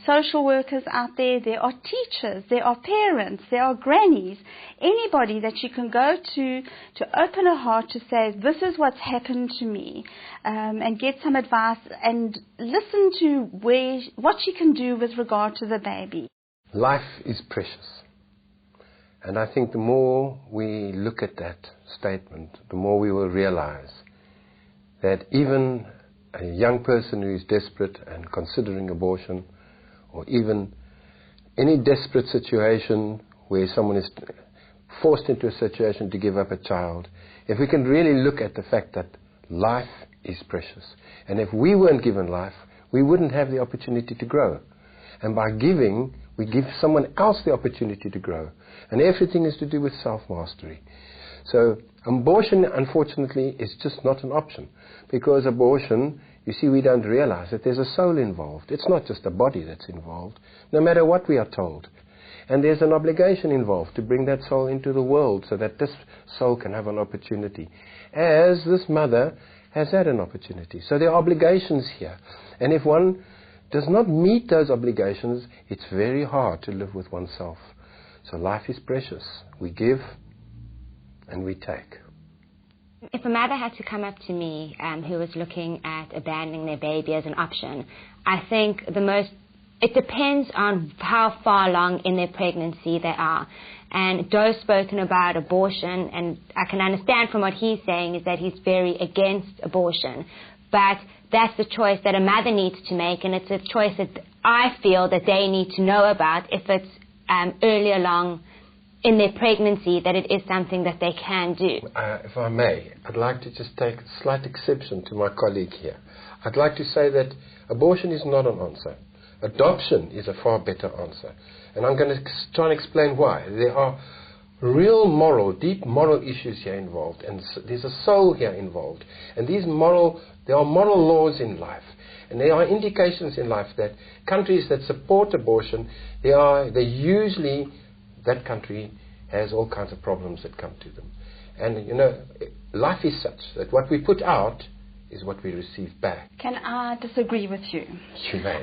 social workers out there, there are teachers, there are parents, there are grannies, anybody that you can go to open her heart to say, this is what's happened to me, and get some advice and listen to what she can do with regard to the baby. Life is precious. And I think the more we look at that statement, the more we will realize that even a young person who is desperate and considering abortion, or even any desperate situation where someone is forced into a situation to give up a child, if we can really look at the fact that life is precious, and if we weren't given life, we wouldn't have the opportunity to grow. And by giving, we give someone else the opportunity to grow. And everything is to do with self-mastery. So abortion, unfortunately, is just not an option. Because abortion, you see, we don't realize that there's a soul involved. It's not just a body that's involved, no matter what we are told. And there's an obligation involved to bring that soul into the world so that this soul can have an opportunity, as this mother has had an opportunity. So there are obligations here. And if one does not meet those obligations, it's very hard to live with oneself. So life is precious. We give and we take. If a mother had to come up to me who was looking at abandoning their baby as an option, I think it depends on how far along in their pregnancy they are. And Doe's spoken about abortion, and I can understand from what he's saying is that he's very against abortion. But that's the choice that a mother needs to make, and it's a choice that I feel that they need to know about if it's early along in their pregnancy, that it is something that they can do. If I may, I'd like to just take a slight exception to my colleague here. I'd like to say that abortion is not an answer. Adoption is a far better answer. And I'm going to try and explain why. There are real deep moral issues here involved, and there's a soul here involved. And there are moral laws in life, and there are indications in life that countries that support abortion, that country has all kinds of problems that come to them. And, life is such that what we put out is what we receive back. Can I disagree with you? You may.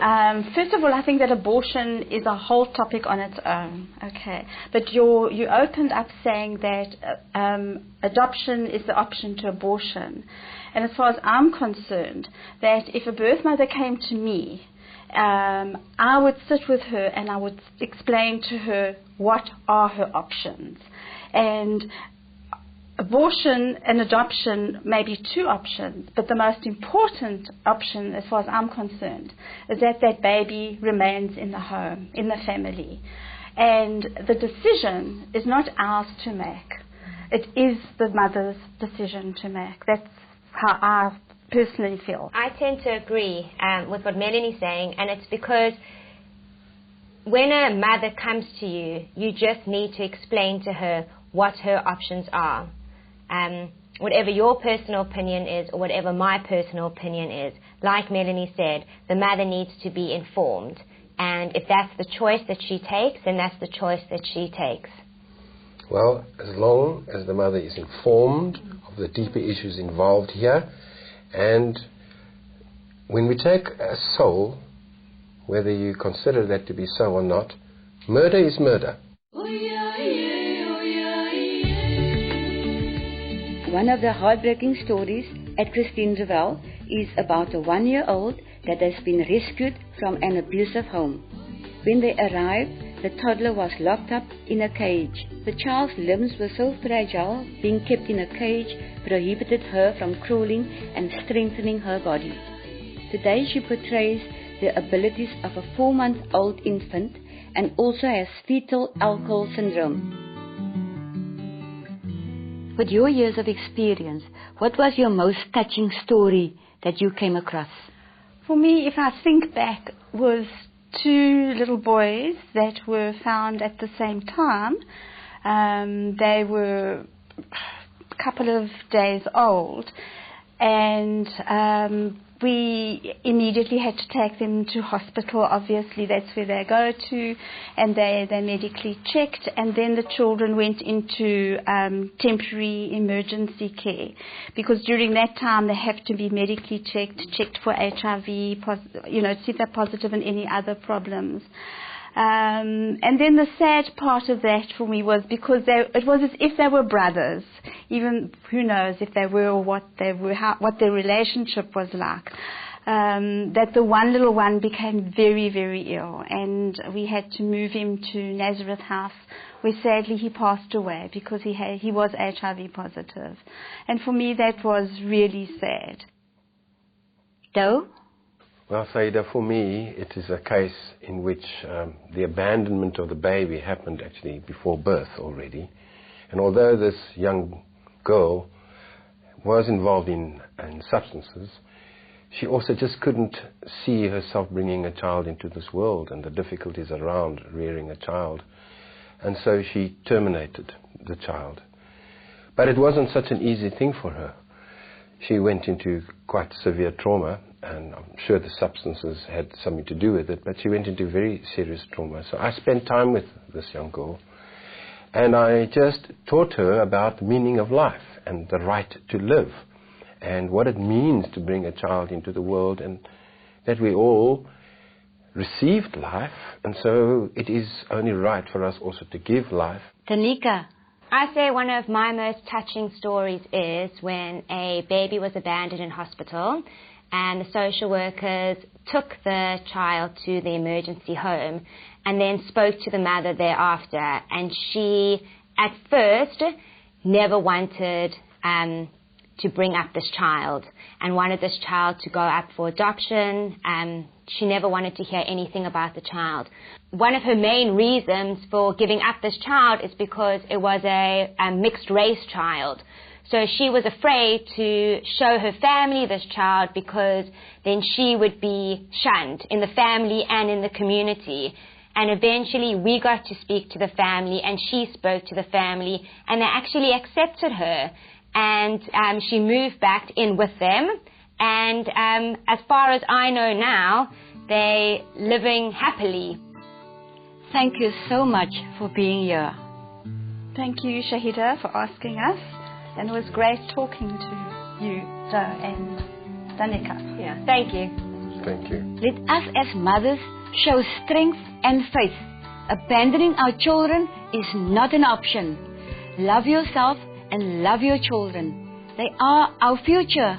First of all, I think that abortion is a whole topic on its own. Okay, but you opened up saying that adoption is the option to abortion. And as far as I'm concerned, that if a birth mother came to me, I would sit with her and I would explain to her what are her options. And abortion and adoption may be two options, but the most important option, as far as I'm concerned, is that baby remains in the home, in the family. And the decision is not ours to make. It is the mother's decision to make. That's how I personally feel. I tend to agree with what Melanie's saying, and it's because when a mother comes to you, you just need to explain to her what her options are. Whatever your personal opinion is, or whatever my personal opinion is, like Melanie said, the mother needs to be informed. And if that's the choice that she takes, then that's the choice that she takes. Well, as long as the mother is informed of the deeper issues involved here, and when we take a soul, whether you consider that to be so or not, murder is murder. One of the heartbreaking stories at Christiansveld is about a 1-year-old that has been rescued from an abusive home. When they arrived, the toddler was locked up in a cage. The child's limbs were so fragile, being kept in a cage prohibited her from crawling and strengthening her body. Today she portrays the abilities of a 4-month-old infant and also has fetal alcohol syndrome. With your years of experience, what was your most touching story that you came across? For me, if I think back, was 2 little boys that were found at the same time. They were a couple of days old, and we immediately had to take them to hospital. Obviously, that's where they go to, and they medically checked, and then the children went into temporary emergency care, because during that time they have to be medically checked for HIV, see if they're positive and any other problems. And then the sad part of that for me was because it was as if they were brothers, even who knows if they were or what they were, what their relationship was like. That the one little one became very, very ill, and we had to move him to Nazareth House, where sadly he passed away because he was HIV positive. And for me that was really sad. Doe? Well, Saida, for me, it is a case in which the abandonment of the baby happened actually before birth already. And although this young girl was involved in substances, she also just couldn't see herself bringing a child into this world and the difficulties around rearing a child. And so she terminated the child. But it wasn't such an easy thing for her. She went into quite severe trauma, and I'm sure the substances had something to do with it, but she went into very serious trauma. So I spent time with this young girl, and I just taught her about the meaning of life and the right to live, and what it means to bring a child into the world, and that we all received life, and so it is only right for us also to give life. Tanika? I say one of my most touching stories is when a baby was abandoned in hospital, and the social workers took the child to the emergency home and then spoke to the mother thereafter. And she, at first, never wanted to bring up this child and wanted this child to go up for adoption. She never wanted to hear anything about the child. One of her main reasons for giving up this child is because it was a mixed-race child. So she was afraid to show her family this child because then she would be shunned in the family and in the community. And eventually we got to speak to the family, and she spoke to the family, and they actually accepted her. And she moved back in with them. And as far as I know now, they're living happily. Thank you so much for being here. Thank you, Shahida, for asking us. And it was great talking to you, Joe and Tanika. Yeah, thank you. Thank you. Let us as mothers show strength and faith. Abandoning our children is not an option. Love yourself and love your children. They are our future.